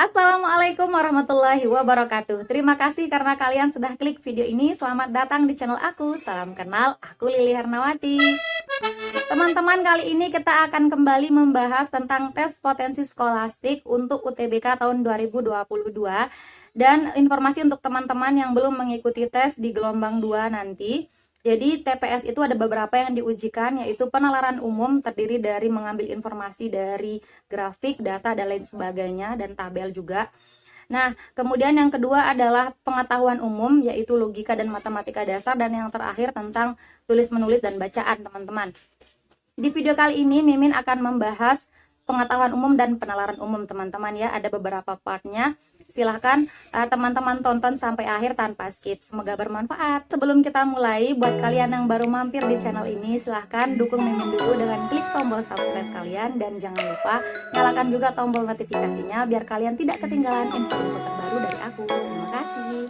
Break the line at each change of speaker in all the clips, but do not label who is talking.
Assalamualaikum warahmatullahi wabarakatuh. Terima kasih karena kalian sudah klik video ini. Selamat datang di channel aku. Salam kenal, aku Lili Hernawati. Teman-teman, kali ini kita akan kembali membahas tentang tes potensi skolastik untuk UTBK tahun 2022. Dan informasi untuk teman-teman yang belum mengikuti tes di gelombang 2 nanti. Jadi TPS itu ada beberapa yang diujikan, yaitu penalaran umum terdiri dari mengambil informasi dari grafik, data, dan lain sebagainya, dan tabel juga. Nah, kemudian yang kedua adalah pengetahuan umum, yaitu logika dan matematika dasar, dan yang terakhir tentang tulis menulis dan bacaan, teman-teman. Di video kali ini Mimin akan membahas pengetahuan umum dan penalaran umum, teman-teman ya. Ada beberapa partnya. Silahkan teman-teman tonton sampai akhir tanpa skip. Semoga bermanfaat. Sebelum kita mulai, buat kalian yang baru mampir di channel ini, silahkan dukung Mimin dulu dengan klik tombol subscribe kalian. Dan jangan lupa nyalakan juga tombol notifikasinya biar kalian tidak ketinggalan info-info terbaru dari aku. Terima kasih.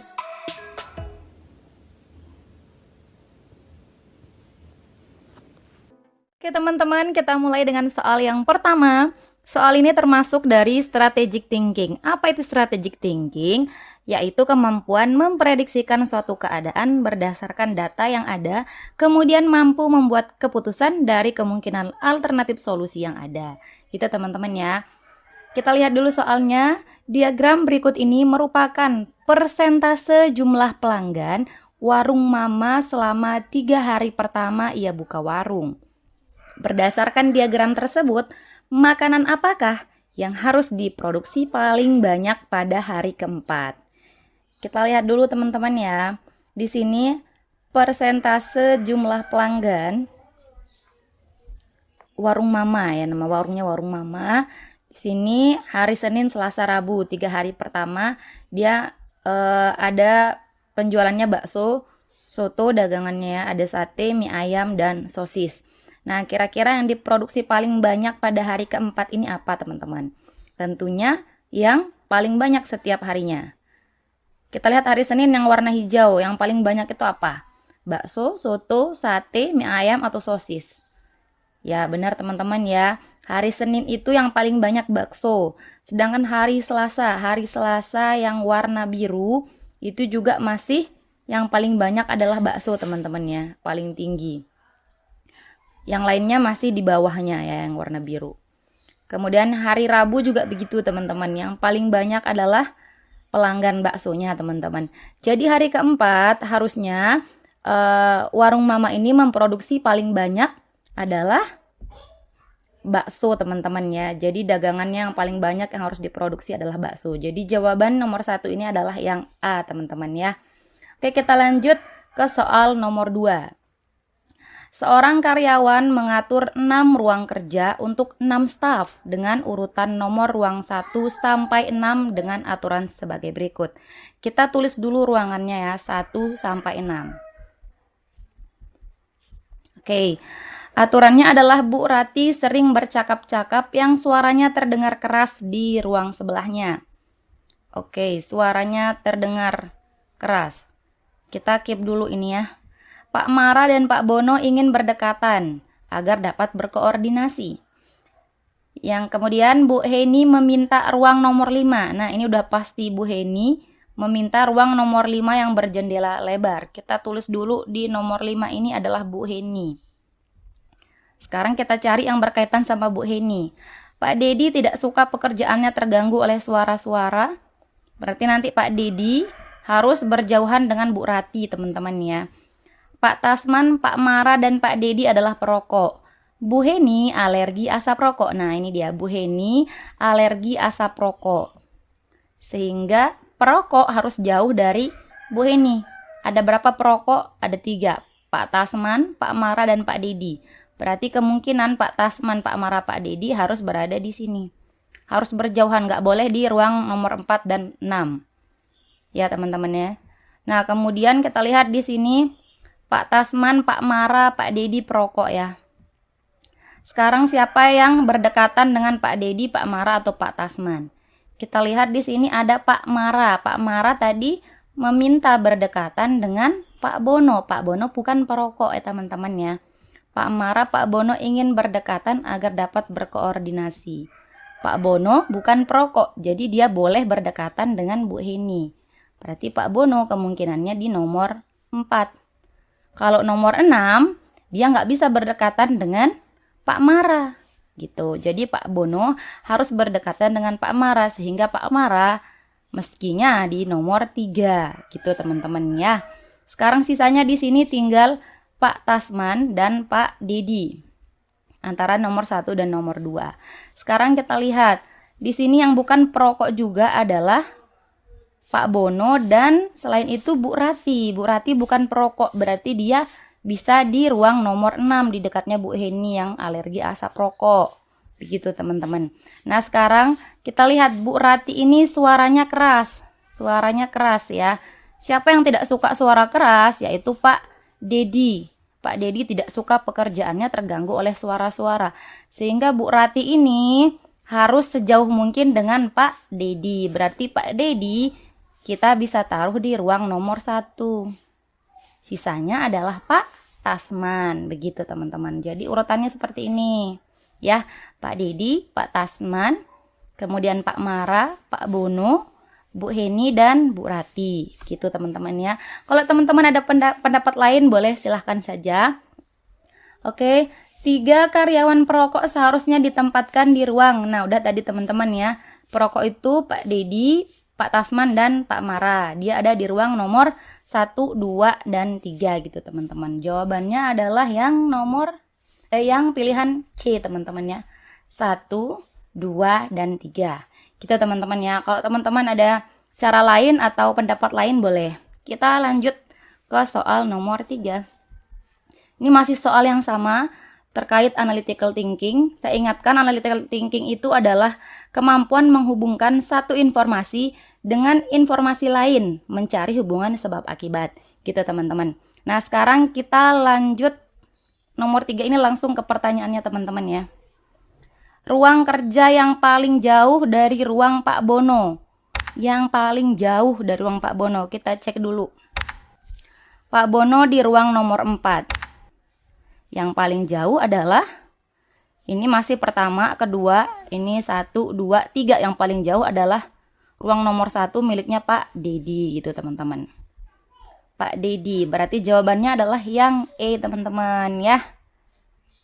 Oke teman-teman, kita mulai dengan soal yang pertama. Soal ini termasuk dari strategic thinking. Apa itu strategic thinking? Yaitu kemampuan memprediksikan suatu keadaan berdasarkan data yang ada, kemudian mampu membuat keputusan dari kemungkinan alternatif solusi yang ada. Gitu teman-teman ya. Kita lihat dulu soalnya. Diagram berikut ini merupakan persentase jumlah pelanggan warung mama selama 3 hari pertama ia buka warung. Berdasarkan diagram tersebut, makanan apakah yang harus diproduksi paling banyak pada hari keempat? Kita lihat dulu teman-teman ya. Di sini persentase jumlah pelanggan warung mama ya, nama warungnya warung mama. Di sini hari Senin, Selasa, Rabu, 3 hari pertama dia ada penjualannya bakso, soto dagangannya, ada sate, mie ayam, dan sosis. Nah, kira-kira yang diproduksi paling banyak pada hari keempat ini apa, teman-teman? Tentunya yang paling banyak setiap harinya. Kita lihat hari Senin yang warna hijau, yang paling banyak itu apa? Bakso, soto, sate, mie ayam, atau sosis? Ya, benar teman-teman ya. Hari Senin itu yang paling banyak bakso. Sedangkan hari Selasa yang warna biru, itu juga masih yang paling banyak adalah bakso, teman-teman ya. Paling tinggi. Yang lainnya masih di bawahnya ya, yang warna biru. Kemudian hari Rabu juga begitu teman-teman. Yang paling banyak adalah pelanggan baksonya teman-teman. Jadi hari keempat harusnya warung mama ini memproduksi paling banyak adalah bakso teman-teman ya. Jadi dagangannya yang paling banyak yang harus diproduksi adalah bakso. Jadi jawaban nomor 1 ini adalah yang A teman-teman ya. Oke, kita lanjut ke soal nomor 2. Seorang karyawan mengatur 6 ruang kerja untuk 6 staf dengan urutan nomor ruang 1 sampai 6 dengan aturan sebagai berikut. Kita tulis dulu ruangannya ya, 1 sampai 6. Oke, aturannya adalah Bu Rati sering bercakap-cakap yang suaranya terdengar keras di ruang sebelahnya. Oke, suaranya terdengar keras. Kita keep dulu ini ya. Pak Mara dan Pak Bono ingin berdekatan agar dapat berkoordinasi. Yang kemudian Bu Heni meminta ruang nomor 5. Nah, ini udah pasti Bu Heni meminta ruang nomor 5 yang berjendela lebar. Kita tulis dulu di nomor 5 ini adalah Bu Heni. Sekarang kita cari yang berkaitan sama Bu Heni. Pak Dedi tidak suka pekerjaannya terganggu oleh suara-suara. Berarti nanti Pak Dedi harus berjauhan dengan Bu Rati, teman-teman ya. Pak Tasman, Pak Mara, dan Pak Dedi adalah perokok. Bu Heni alergi asap rokok. Nah, ini dia. Bu Heni alergi asap rokok. Sehingga perokok harus jauh dari Bu Heni. Ada berapa perokok? Ada 3. Pak Tasman, Pak Mara, dan Pak Dedi. Berarti kemungkinan Pak Tasman, Pak Mara, Pak Dedi harus berada di sini. Harus berjauhan. Nggak boleh di ruang nomor 4 dan 6. Ya, teman-teman ya. Nah, kemudian kita lihat di sini. Pak Tasman, Pak Mara, Pak Dedi perokok ya. Sekarang siapa yang berdekatan dengan Pak Dedi, Pak Mara, atau Pak Tasman? Kita lihat di sini ada Pak Mara. Pak Mara tadi meminta berdekatan dengan Pak Bono. Pak Bono bukan perokok ya teman-teman ya. Pak Mara, Pak Bono ingin berdekatan agar dapat berkoordinasi. Pak Bono bukan perokok, jadi dia boleh berdekatan dengan Bu Heni. Berarti Pak Bono kemungkinannya di nomor 4. Kalau nomor 6, dia nggak bisa berdekatan dengan Pak Mara. Gitu. Jadi Pak Bono harus berdekatan dengan Pak Mara, sehingga Pak Mara meskinya di nomor 3. Gitu teman-teman ya. Sekarang sisanya di sini tinggal Pak Tasman dan Pak Dedi. Antara nomor 1 dan nomor 2. Sekarang kita lihat. Di sini yang bukan perokok juga adalah Pak Bono dan selain itu Bu Rati. Bu Rati bukan perokok, berarti dia bisa di ruang nomor 6 di dekatnya Bu Heni yang alergi asap rokok. Begitu teman-teman. Nah sekarang kita lihat Bu Rati ini suaranya keras. Suaranya keras ya. Siapa yang tidak suka suara keras? Yaitu Pak Dedi. Pak Dedi tidak suka pekerjaannya terganggu oleh suara-suara. Sehingga Bu Rati ini harus sejauh mungkin dengan Pak Dedi. Berarti Pak Dedi kita bisa taruh di ruang nomor 1. Sisanya adalah Pak Tasman. Begitu teman-teman. Jadi urutannya seperti ini. Ya, Pak Dedi, Pak Tasman, kemudian Pak Mara, Pak Bono, Bu Heni, dan Bu Rati. Gitu teman-teman ya. Kalau teman-teman ada pendapat lain boleh silahkan saja. Oke, 3 karyawan perokok seharusnya ditempatkan di ruang. Nah, udah tadi teman-teman ya. Perokok itu Pak Dedi, Pak Tasman, dan Pak Mara. Dia ada di ruang nomor 1, 2, dan 3 gitu teman-teman. Jawabannya adalah yang yang pilihan C teman-teman ya. 1, 2, dan 3. Gitu teman-teman ya. Kalau teman-teman ada cara lain atau pendapat lain boleh. Kita lanjut ke soal nomor 3. Ini masih soal yang sama terkait analytical thinking. Saya ingatkan analytical thinking itu adalah kemampuan menghubungkan satu informasi dengan informasi lain, mencari hubungan sebab akibat. Gitu teman-teman. Nah sekarang kita lanjut nomor 3 ini langsung ke pertanyaannya teman-teman ya. Ruang kerja yang paling jauh dari ruang Pak Bono. Yang paling jauh dari ruang Pak Bono. Kita cek dulu. Pak Bono di ruang nomor 4. Yang paling jauh adalah ini masih pertama, kedua, ini 1, 2, 3. Yang paling jauh adalah ruang nomor 1 miliknya Pak Dedi gitu teman-teman. Pak Dedi, berarti jawabannya adalah yang E teman-teman ya.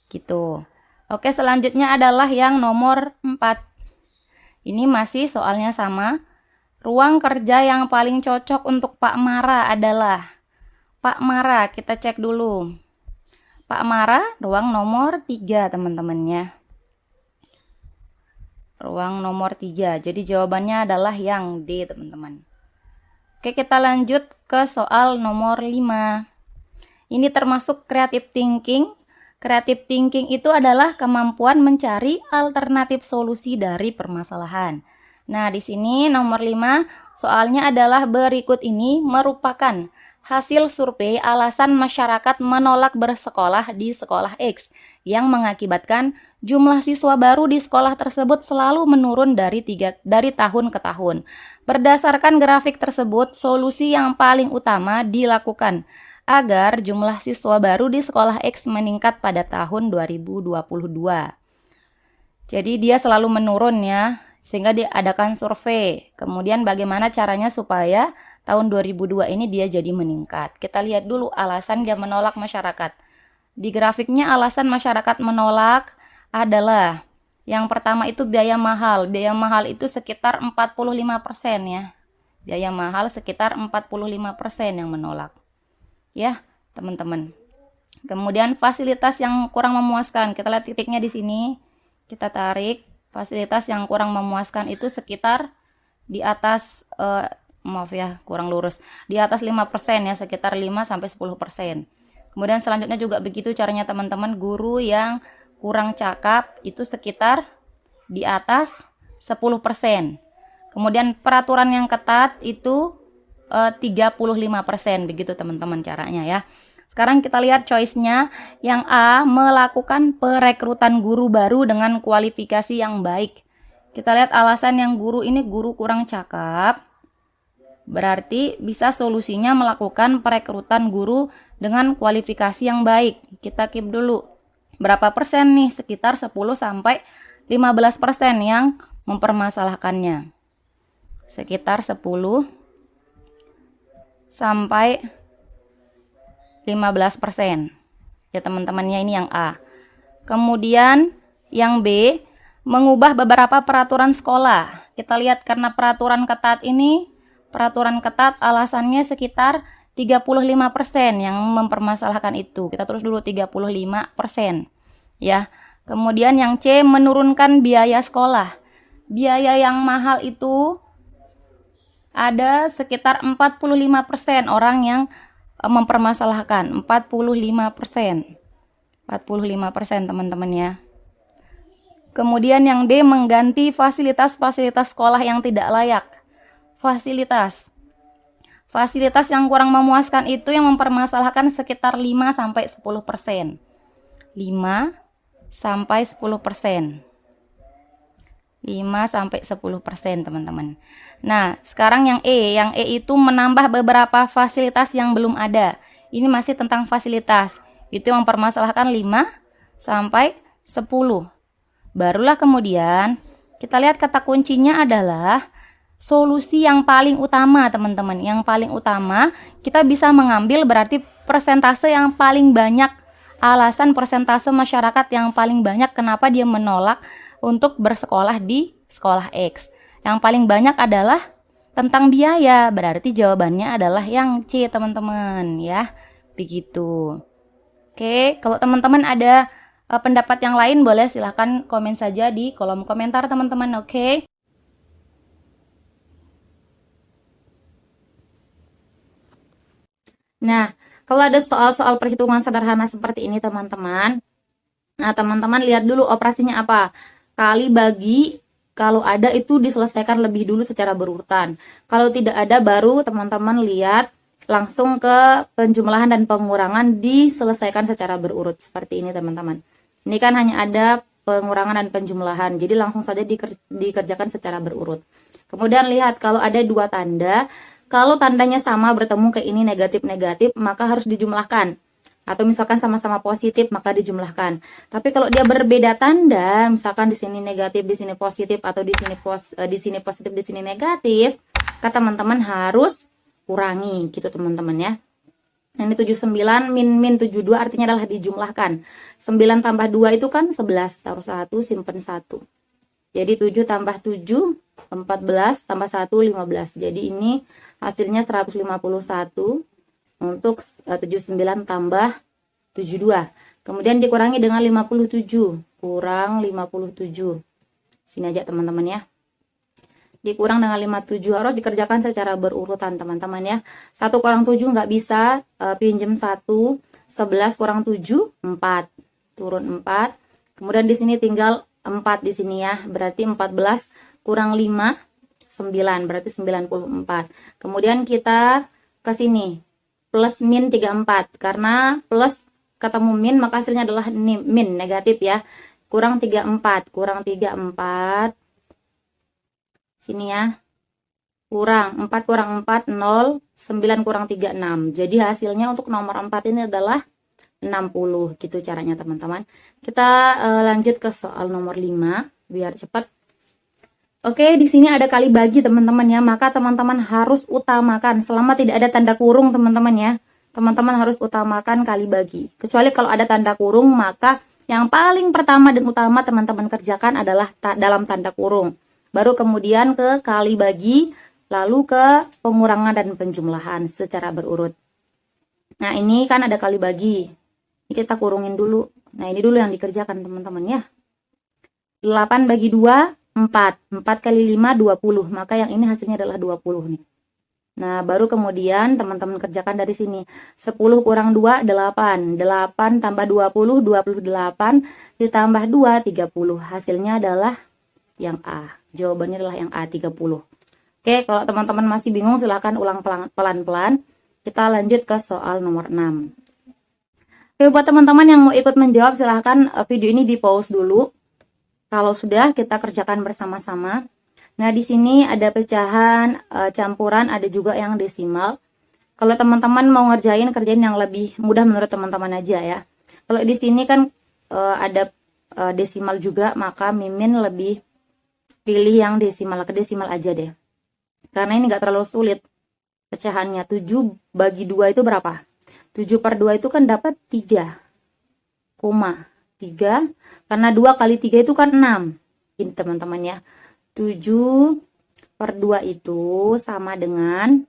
Gitu. Oke, selanjutnya adalah yang nomor 4. Ini masih soalnya sama. Ruang kerja yang paling cocok untuk Pak Mara adalah Pak Mara, kita cek dulu. Pak Mara, ruang nomor 3 teman-teman ya. Ruang nomor 3. Jadi jawabannya adalah yang D teman-teman. Oke, kita lanjut ke soal nomor 5. Ini termasuk creative thinking. Creative thinking itu adalah kemampuan mencari alternatif solusi dari permasalahan. Nah, di sini nomor 5 soalnya adalah berikut ini merupakan hasil survei alasan masyarakat menolak bersekolah di sekolah X yang mengakibatkan jumlah siswa baru di sekolah tersebut selalu menurun dari tahun ke tahun. Berdasarkan grafik tersebut, solusi yang paling utama dilakukan agar jumlah siswa baru di sekolah X meningkat pada tahun 2022. Jadi dia selalu menurun ya, sehingga diadakan survei. Kemudian bagaimana caranya supaya tahun 2002 ini dia jadi meningkat. Kita lihat dulu alasan dia menolak masyarakat. Di grafiknya alasan masyarakat menolak adalah yang pertama itu biaya mahal. Biaya mahal itu sekitar 45% ya. Biaya mahal sekitar 45% yang menolak. Ya, teman-teman. Kemudian fasilitas yang kurang memuaskan. Kita lihat titiknya di sini. Kita tarik. Fasilitas yang kurang memuaskan itu sekitar di atas maaf ya, kurang lurus. Di atas 5% ya, sekitar 5-10%. Kemudian selanjutnya juga begitu caranya teman-teman. Guru yang kurang cakap itu sekitar di atas 10%. Kemudian peraturan yang ketat itu 35%. Begitu teman-teman caranya ya. Sekarang kita lihat choice-nya. Yang A, melakukan perekrutan guru baru dengan kualifikasi yang baik. Kita lihat alasan yang guru ini guru kurang cakap. Berarti bisa solusinya melakukan perekrutan guru dengan kualifikasi yang baik. Kita keep dulu. Berapa persen nih? Sekitar 10-15% yang mempermasalahkannya. Sekitar 10 sampai 15%. Ya teman-temannya, ini yang A. Kemudian yang B, mengubah beberapa peraturan sekolah. Kita lihat karena peraturan ketat ini, peraturan ketat alasannya sekitar 35% yang mempermasalahkan itu. Kita terus dulu 35%. Ya. Kemudian yang C, menurunkan biaya sekolah. Biaya yang mahal itu ada sekitar 45% orang yang mempermasalahkan. 45%. 45% teman-teman ya. Kemudian yang D, mengganti fasilitas-fasilitas sekolah yang tidak layak. Fasilitas yang kurang memuaskan itu yang mempermasalahkan sekitar 5 sampai 10%. 5 sampai 10%. 5 sampai 10% teman-teman. Nah, sekarang yang E itu menambah beberapa fasilitas yang belum ada. Ini masih tentang fasilitas. Itu yang mempermasalahkan 5 sampai 10. Barulah kemudian kita lihat kata kuncinya adalah solusi yang paling utama, teman-teman. Yang paling utama kita bisa mengambil berarti persentase yang paling banyak, alasan persentase masyarakat yang paling banyak kenapa dia menolak untuk bersekolah di sekolah X. Yang paling banyak adalah tentang biaya, berarti jawabannya adalah yang C, teman-teman ya. Begitu. Oke, kalau teman-teman ada pendapat yang lain boleh silahkan komen saja di kolom komentar teman-teman, oke? Nah, kalau ada soal-soal perhitungan sederhana seperti ini teman-teman, nah teman-teman lihat dulu operasinya apa. Kali bagi, kalau ada itu diselesaikan lebih dulu secara berurutan. Kalau tidak ada baru teman-teman lihat langsung ke penjumlahan dan pengurangan diselesaikan secara berurut seperti ini teman-teman. Ini kan hanya ada pengurangan dan penjumlahan, jadi langsung saja dikerjakan secara berurut. Kemudian lihat kalau ada dua tanda, kalau tandanya sama bertemu ke ini negatif-negatif maka harus dijumlahkan. Atau misalkan sama-sama positif maka dijumlahkan. Tapi kalau dia berbeda tanda, misalkan di sini negatif, di sini positif, atau di sini positif, di sini negatif, kata teman-teman harus kurangi gitu teman-teman ya. Yang ini 79 min 72 artinya adalah dijumlahkan. 9 tambah 2 itu kan 11, taruh 1 simpen 1. Jadi 7 tambah 7 14 tambah 1 15. Jadi ini hasilnya 151 untuk 79 tambah 72. Kemudian dikurangi dengan 57, kurang 57. Sini aja teman-teman ya. Dikurang dengan 57 harus dikerjakan secara berurutan teman-teman ya. 1 kurang 7 nggak bisa, pinjem 1. 11 kurang 7 4, turun 4. Kemudian di sini tinggal 4 di sini ya, berarti 14 kurang 5 9, berarti 94. Kemudian kita ke sini plus min 34, karena plus ketemu min maka hasilnya adalah min negatif ya. Kurang 34, kurang 34 sini ya, kurang 4 kurang 4 0, 9 kurang 3 6. Jadi hasilnya untuk nomor 4 ini adalah 60 gitu caranya teman-teman. Kita lanjut ke soal nomor 5 biar cepat. Oke, di sini ada kali bagi teman-teman ya, maka teman-teman harus utamakan selama tidak ada tanda kurung teman-teman ya. Teman-teman harus utamakan kali bagi. Kecuali kalau ada tanda kurung, maka yang paling pertama dan utama teman-teman kerjakan adalah dalam tanda kurung. Baru kemudian ke kali bagi, lalu ke pengurangan dan penjumlahan secara berurut. Nah, ini kan ada kali bagi. Ini kita kurungin dulu. Nah, ini dulu yang dikerjakan teman-teman ya. 8 bagi 2, 4. 4 kali 5, 20. Maka yang ini hasilnya adalah 20 nih. Nah, baru kemudian teman-teman kerjakan dari sini. 10 kurang 2, 8. 8 tambah 20, 28. Ditambah 2, 30. Hasilnya adalah yang A. Jawabannya adalah yang A, 30. Oke, kalau teman-teman masih bingung silahkan ulang pelan-pelan. Kita lanjut ke soal nomor 6. Oke, buat teman-teman yang mau ikut menjawab silahkan video ini di pause dulu. Kalau sudah kita kerjakan bersama-sama. Nah, di sini ada pecahan, campuran, ada juga yang desimal. Kalau teman-teman mau kerjain yang lebih mudah menurut teman-teman aja ya. Kalau di sini kan ada desimal juga, maka mimin lebih pilih yang desimal, ke desimal aja deh. Karena ini nggak terlalu sulit. Pecahannya 7 bagi 2 itu berapa? 7 per 2 itu kan dapat 3,3. Karena 2 kali 3 itu kan 6. Ini teman-teman ya. 7 per 2 itu sama dengan,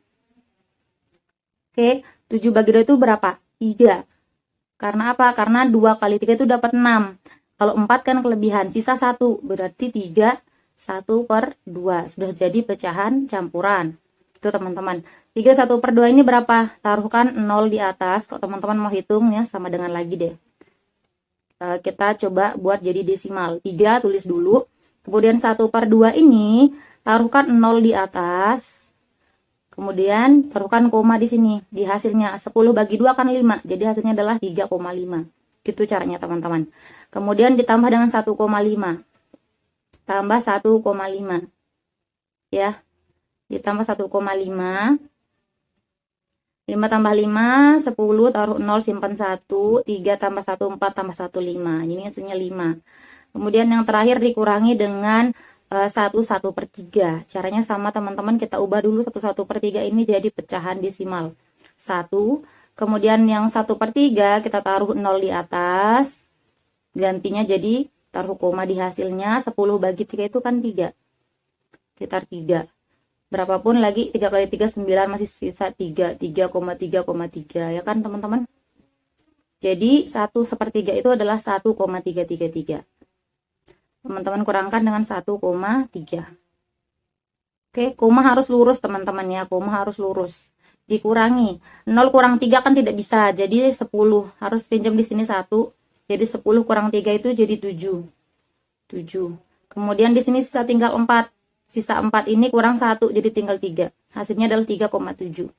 oke, 7 bagi 2 itu berapa? 3. Karena apa? Karena 2 kali 3 itu dapat 6. Kalau 4 kan kelebihan, sisa 1. Berarti 3, 1 per 2. Sudah jadi pecahan campuran. Itu teman-teman. 3, 1 per 2 ini berapa? Taruhkan 0 di atas. Kalau teman-teman mau hitung ya, sama dengan lagi deh. Kita coba buat jadi desimal. 3 tulis dulu. Kemudian 1 per 2 ini taruhkan 0 di atas. Kemudian taruhkan koma di sini. Di hasilnya 10 bagi 2 kan 5. Jadi hasilnya adalah 3,5. Gitu caranya teman-teman. Kemudian ditambah dengan 1,5. Tambah 1,5. Ya. Ditambah 1,5. 5 tambah 5, 10, taruh 0, simpan 1, 3 tambah 1, 4 tambah 1, 5. Ini hasilnya 5. Kemudian yang terakhir dikurangi dengan 1, 1 per 3. Caranya sama teman-teman, kita ubah dulu 1, 1 per 3 ini jadi pecahan desimal. 1, kemudian yang 1 per 3 kita taruh 0 di atas. Gantinya jadi taruh koma di hasilnya, 10 bagi 3 itu kan 3. Sekitar 3. Berapapun lagi 3 kali 3 9, masih sisa 3, 3,3,3 ya kan teman-teman. Jadi 1 sepertiga itu adalah 1,333. Teman-teman kurangkan dengan 1,3. Oke, koma harus lurus teman-teman ya, koma harus lurus. Dikurangi 0 kurang 3 kan tidak bisa, jadi 10. Harus pinjam di sini 1. Jadi 10 kurang 3 itu jadi 7. 7. Kemudian di sini sisa tinggal 4. Sisa 4 ini kurang 1, jadi tinggal 3. Hasilnya adalah 3,7.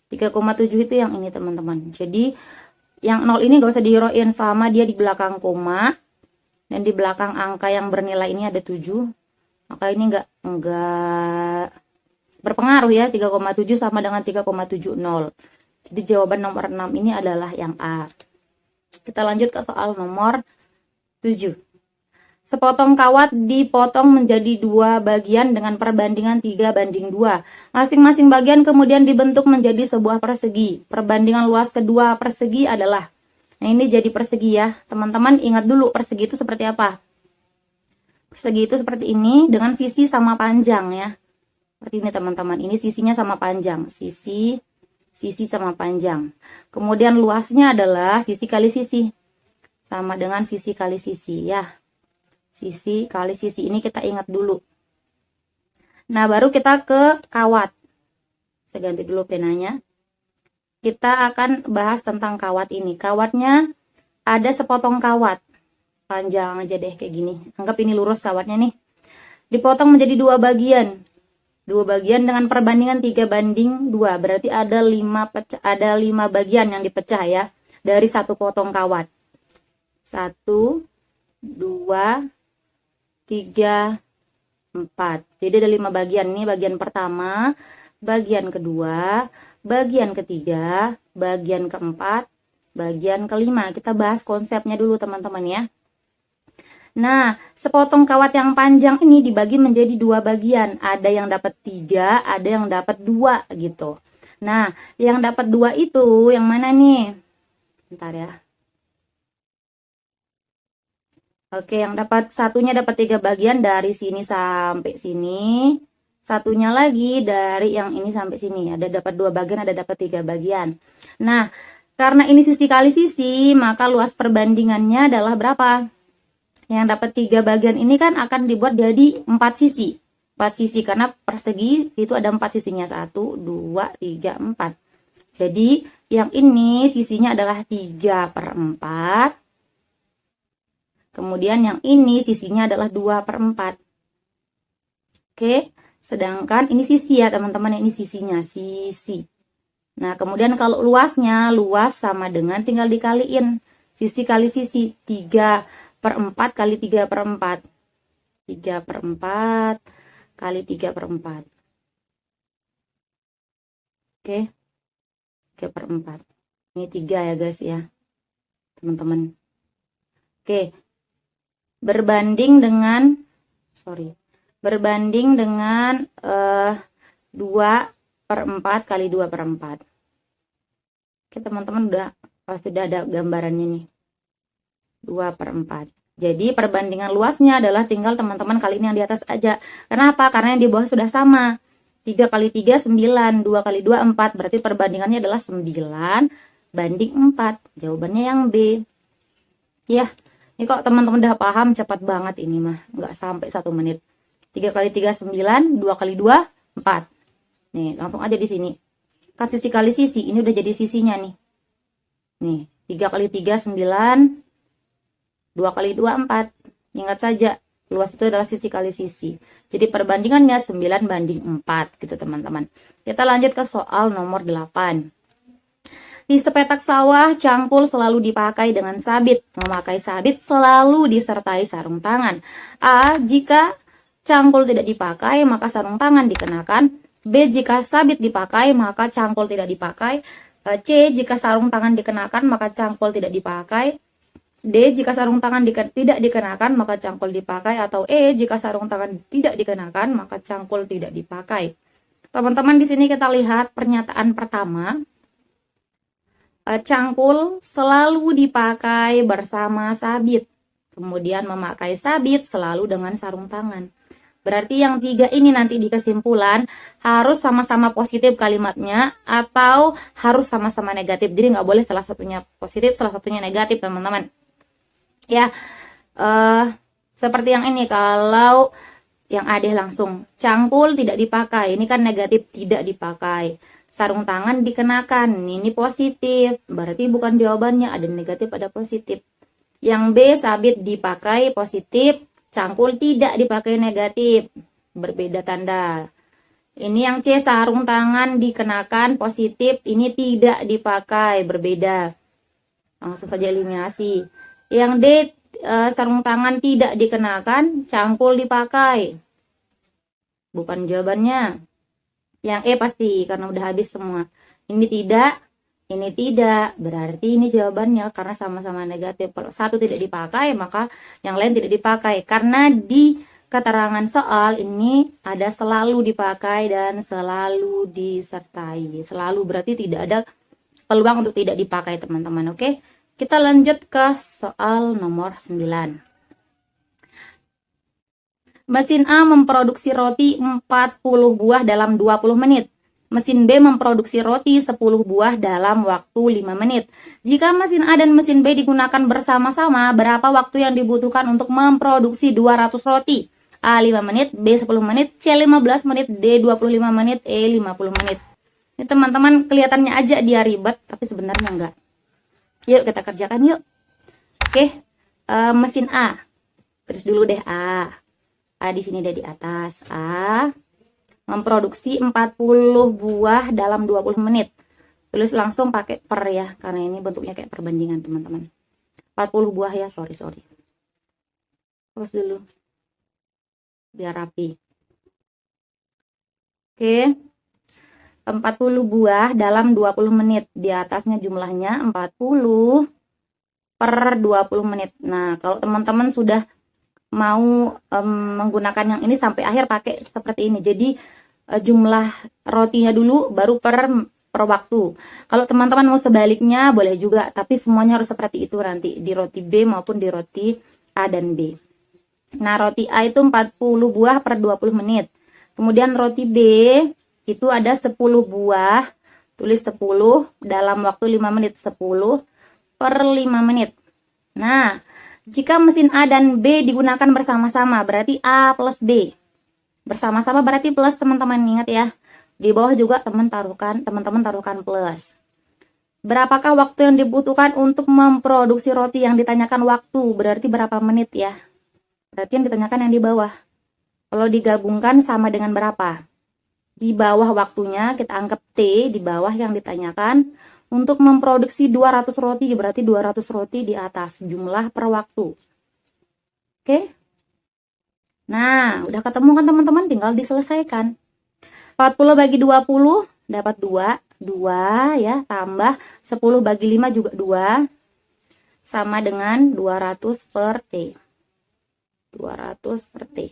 3,7 itu yang ini teman-teman. Jadi yang 0 ini gak usah dihirauin selama dia di belakang koma. Dan di belakang angka yang bernilai ini ada 7. Maka ini enggak berpengaruh ya. 3,7 sama dengan 3,70. Jadi jawaban nomor 6 ini adalah yang A. Kita lanjut ke soal nomor 7. Sepotong kawat dipotong menjadi 2 bagian dengan perbandingan 3:2. Masing-masing bagian kemudian dibentuk menjadi sebuah persegi. Perbandingan luas kedua persegi adalah, nah ini jadi persegi ya. Teman-teman ingat dulu persegi itu seperti apa. Persegi itu seperti ini dengan sisi sama panjang ya. Seperti ini teman-teman. Ini sisinya sama panjang. Sisi sama panjang. Kemudian luasnya adalah sisi kali sisi. Sama dengan sisi kali sisi ya. Sisi kali sisi ini kita ingat dulu. Nah, baru kita ke kawat. Saya ganti dulu penanya. Kita akan bahas tentang kawat ini. Kawatnya ada sepotong kawat. Panjang aja deh kayak gini. Anggap ini lurus kawatnya nih. Dipotong menjadi 2 bagian. 2 bagian dengan perbandingan 3:2. Berarti ada 5 bagian yang dipecah ya. Dari satu potong kawat. 1, 2, 3, 4. Jadi ada 5 bagian. Ini bagian pertama, bagian kedua, bagian ketiga, bagian keempat, bagian kelima. Kita bahas konsepnya dulu teman-teman ya. Nah, sepotong kawat yang panjang ini dibagi menjadi 2 bagian. Ada yang dapat 3, ada yang dapat 2 gitu. Nah, yang dapat 2 itu yang mana nih? Bentar ya. Oke, yang dapat satunya dapat 3 bagian dari sini sampai sini. Satunya lagi dari yang ini sampai sini. Ada dapat 2 bagian, ada dapat 3 bagian. Nah, karena ini sisi kali sisi, maka luas perbandingannya adalah berapa? Yang dapat 3 bagian ini kan akan dibuat jadi 4 sisi. 4 sisi karena persegi itu ada 4 sisinya. 1, 2, 3, 4. Jadi, yang ini sisinya adalah 3/4. Kemudian yang ini sisinya adalah 2/4. Oke, sedangkan ini sisi ya teman-teman, ini sisinya, sisi. Nah, kemudian kalau luasnya, luas sama dengan tinggal dikaliin. Sisi kali sisi, 3/4 kali 3/4. 3/4 kali 3/4. Oke, 3/4. Ini 3 ya guys ya, teman-teman. Oke. Berbanding dengan berbanding dengan 2/4 kali 2/4. Oke teman-teman, pasti udah ada gambarannya nih. 2/4. Jadi perbandingan luasnya adalah tinggal teman-teman kali ini yang di atas aja. Kenapa? Karena yang di bawah sudah sama. 3 kali 3 9, 2 kali 2 4. Berarti perbandingannya adalah 9/4. Jawabannya yang B. Ya, ini kok teman-teman udah paham, cepat banget ini mah. Nggak sampai 1 menit. 3 kali 3 9, 2 kali 2 4. Nih, langsung aja di sini. Kan sisi kali sisi, ini udah jadi sisinya nih. Nih, 3 kali 3 9, 2 kali 2 4. Ingat saja, luas itu adalah sisi kali sisi. Jadi perbandingannya 9/4 gitu teman-teman. Kita lanjut ke soal nomor 8. Di sepetak sawah, cangkul selalu dipakai dengan sabit. Memakai sabit selalu disertai sarung tangan. A. Jika cangkul tidak dipakai, maka sarung tangan dikenakan. B. Jika sabit dipakai, maka cangkul tidak dipakai. C. Jika sarung tangan dikenakan, maka cangkul tidak dipakai. D. Jika sarung tangan tidak dikenakan, maka cangkul dipakai. Atau E. Jika sarung tangan tidak dikenakan, maka cangkul tidak dipakai. Teman-teman, di sini kita lihat pernyataan pertama. Cangkul selalu dipakai bersama sabit. Kemudian memakai sabit selalu dengan sarung tangan. Berarti yang 3 ini nanti di kesimpulan harus sama-sama positif kalimatnya atau harus sama-sama negatif. Jadi nggak boleh salah satunya positif, salah satunya negatif teman-teman. Ya, seperti yang ini, kalau yang adeh langsung cangkul tidak dipakai, ini kan negatif, tidak dipakai. Sarung tangan dikenakan, ini positif, berarti bukan jawabannya, ada negatif ada positif. Yang B sabit dipakai positif, cangkul tidak dipakai negatif, berbeda tanda. Ini yang C sarung tangan dikenakan positif, ini tidak dipakai, berbeda. Langsung saja eliminasi. Yang D sarung tangan tidak dikenakan, cangkul dipakai. Bukan jawabannya. Yang E pasti karena udah habis semua. Ini tidak, berarti ini jawabannya karena sama-sama negatif. Kalau satu tidak dipakai, maka yang lain tidak dipakai. Karena di keterangan soal ini ada selalu dipakai dan selalu disertai. Selalu berarti tidak ada peluang untuk tidak dipakai teman-teman, oke? Kita lanjut ke soal nomor 9. Mesin A memproduksi roti 40 buah dalam 20 menit. Mesin B memproduksi roti 10 buah dalam waktu 5 menit. Jika mesin A dan mesin B digunakan bersama-sama, berapa waktu yang dibutuhkan untuk memproduksi 200 roti? A 5 menit, B 10 menit, C 15 menit, D 25 menit, E 50 menit. Ini teman-teman kelihatannya aja dia ribet, tapi sebenarnya enggak. Yuk kita kerjakan yuk. Oke, mesin A. Terus dulu deh A. A di sini deh di atas. A memproduksi 40 buah dalam 20 menit. Tulis langsung pakai per ya, karena ini bentuknya kayak perbandingan teman-teman. 40 buah ya, sorry. Terus dulu. Biar rapi. Oke. 40 buah dalam 20 menit. Di atasnya jumlahnya 40 per 20 menit. Nah, kalau teman-teman sudah mau menggunakan yang ini sampai akhir pakai seperti ini. Jadi jumlah rotinya dulu baru per waktu. Kalau teman-teman mau sebaliknya boleh juga, tapi semuanya harus seperti itu nanti di roti B maupun di roti A dan B. Nah, roti A itu 40 buah per 20 menit. Kemudian roti B itu ada 10 buah, tulis 10 dalam waktu 5 menit, 10 per 5 menit. Nah, jika mesin A dan B digunakan bersama-sama, berarti A plus B. Bersama-sama berarti plus teman-teman, ingat ya. Di bawah juga teman-teman taruhkan plus. Berapakah waktu yang dibutuhkan untuk memproduksi roti? Yang ditanyakan waktu, berarti berapa menit ya? Berarti yang ditanyakan yang di bawah. Kalau digabungkan sama dengan berapa? Di bawah waktunya kita anggap T, di bawah yang ditanyakan untuk memproduksi 200 roti, berarti 200 roti di atas jumlah per waktu. Oke? Nah, udah ketemu kan teman-teman, tinggal diselesaikan. 40 bagi 20 dapat 2, 2 ya, tambah 10 bagi 5 juga 2, sama dengan 200 per T. 200 per T.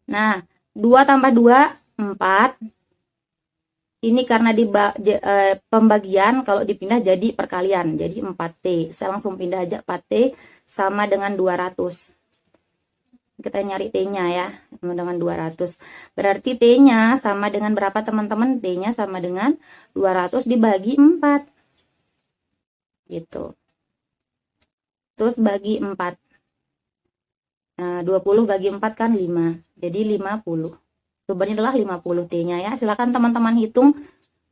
Nah, 2 tambah 2, 4. Ini karena di pembagian, kalau dipindah jadi perkalian, jadi 4T. Saya langsung pindah aja 4T sama dengan 200. Kita nyari T-nya ya, sama dengan 200. Berarti T-nya sama dengan berapa teman-teman? T-nya sama dengan 200 dibagi 4. Gitu. Terus bagi 4. Nah, 20 bagi 4 kan 5. Jadi 50. Jawabannya adalah 50 T-nya ya. Silakan teman-teman hitung.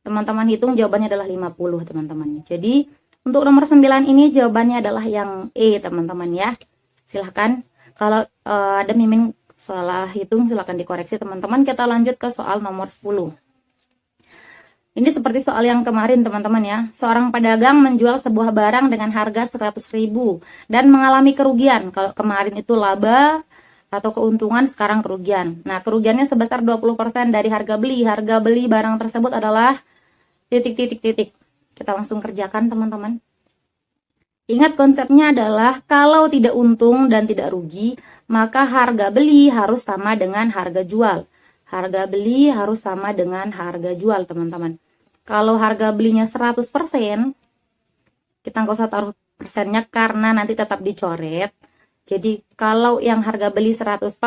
Teman-teman hitung, jawabannya adalah 50 teman-teman. Jadi untuk nomor 9 ini jawabannya adalah yang E teman-teman ya. Silahkan kalau ada mimin salah hitung silahkan dikoreksi teman-teman. Kita lanjut ke soal nomor 10. Ini seperti soal yang kemarin teman-teman ya. Seorang pedagang menjual sebuah barang dengan harga 100.000 dan mengalami kerugian. Kalau kemarin itu laba atau keuntungan, sekarang kerugian. Nah, kerugiannya sebesar 20% dari harga beli. Harga beli barang tersebut adalah titik. Kita langsung kerjakan teman-teman. Ingat konsepnya adalah kalau tidak untung dan tidak rugi, maka harga beli harus sama dengan harga jual. Harga beli harus sama dengan harga jual teman-teman. Kalau harga belinya 100%, kita nggak usah taruh persennya karena nanti tetap dicoret. Jadi kalau yang harga beli 100%,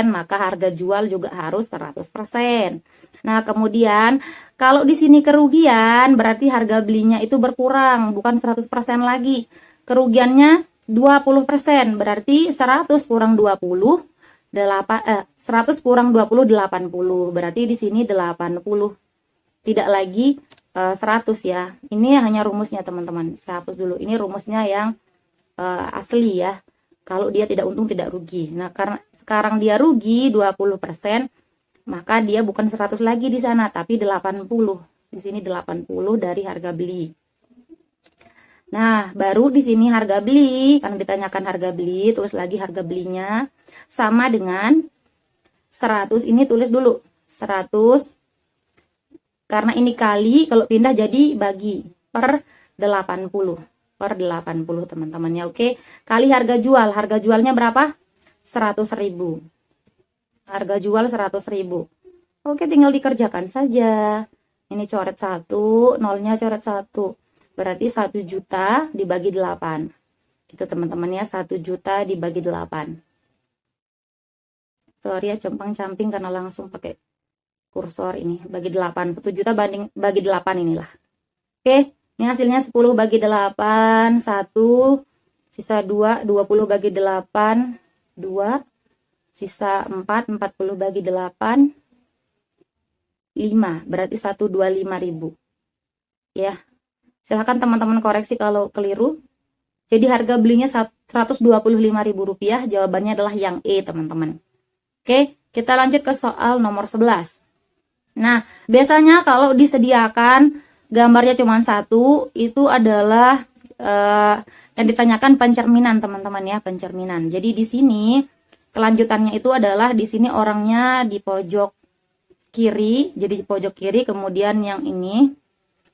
maka harga jual juga harus 100%. Nah, kemudian kalau di sini kerugian, berarti harga belinya itu berkurang, bukan 100% lagi. Kerugiannya 20%, berarti 100 kurang 20, 100 kurang 20, 80. Berarti di sini 80. Tidak lagi 100 ya. Ini hanya rumusnya teman-teman. Saya hapus dulu. Ini rumusnya yang asli ya. Kalau dia tidak untung tidak rugi. Nah, karena sekarang dia rugi 20%, maka dia bukan 100 lagi di sana, tapi 80. Di sini 80 dari harga beli. Nah, baru di sini harga beli, karena ditanyakan harga beli, tulis lagi harga belinya sama dengan 100. Ini tulis dulu 100. Karena ini kali, kalau pindah jadi bagi per 80. Per 80 teman-teman ya, oke. Kali harga jual. Harga jualnya berapa? 100.000. Harga jual 100.000. Oke, tinggal dikerjakan saja. Ini coret 1, nolnya coret 1. Berarti 1 juta dibagi 8. Itu teman-teman ya, 1 juta dibagi 8. Sorry ya, compang-camping karena langsung pakai kursor ini. Bagi 8. 1 juta bagi 8 inilah. Oke. Ini hasilnya 10 bagi 8, 1, sisa 2, 20 bagi 8, 2, sisa 4, 40 bagi 8, 5, berarti 125.000. Ya, silahkan teman-teman koreksi kalau keliru. Jadi harga belinya Rp125.000, jawabannya adalah yang E teman-teman. Oke, kita lanjut ke soal nomor 11. Nah, biasanya kalau disediakan gambarnya cuma satu, itu adalah yang ditanyakan pencerminan teman-teman ya, pencerminan. Jadi di sini kelanjutannya itu adalah di sini orangnya di pojok kiri, jadi di pojok kiri, kemudian yang ini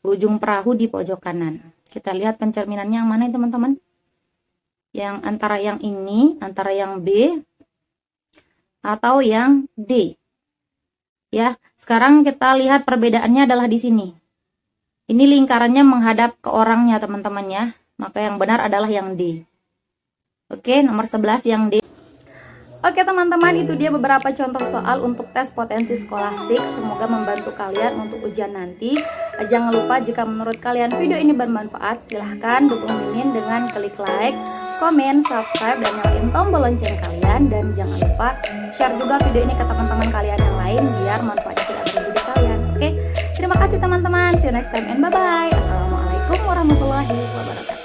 ujung perahu di pojok kanan. Kita lihat pencerminannya yang mana ya teman-teman? Yang antara yang ini, antara yang B atau yang D. Ya, sekarang kita lihat perbedaannya adalah di sini. Ini lingkarannya menghadap ke orangnya teman-teman ya. Maka yang benar adalah yang D. Oke, nomor 11 yang D. Oke teman-teman, itu dia beberapa contoh soal untuk tes potensi skolastik. Semoga membantu kalian untuk ujian nanti. Jangan lupa jika menurut kalian video ini bermanfaat, silahkan dukung Mimin dengan klik like, komen, subscribe, dan nyalain tombol lonceng kalian. Dan jangan lupa share juga video ini ke teman-teman kalian yang lain biar manfaatnya tidak berhenti di kalian. Oke, terima kasih teman-teman. See you next time and bye-bye. Assalamualaikum warahmatullahi wabarakatuh.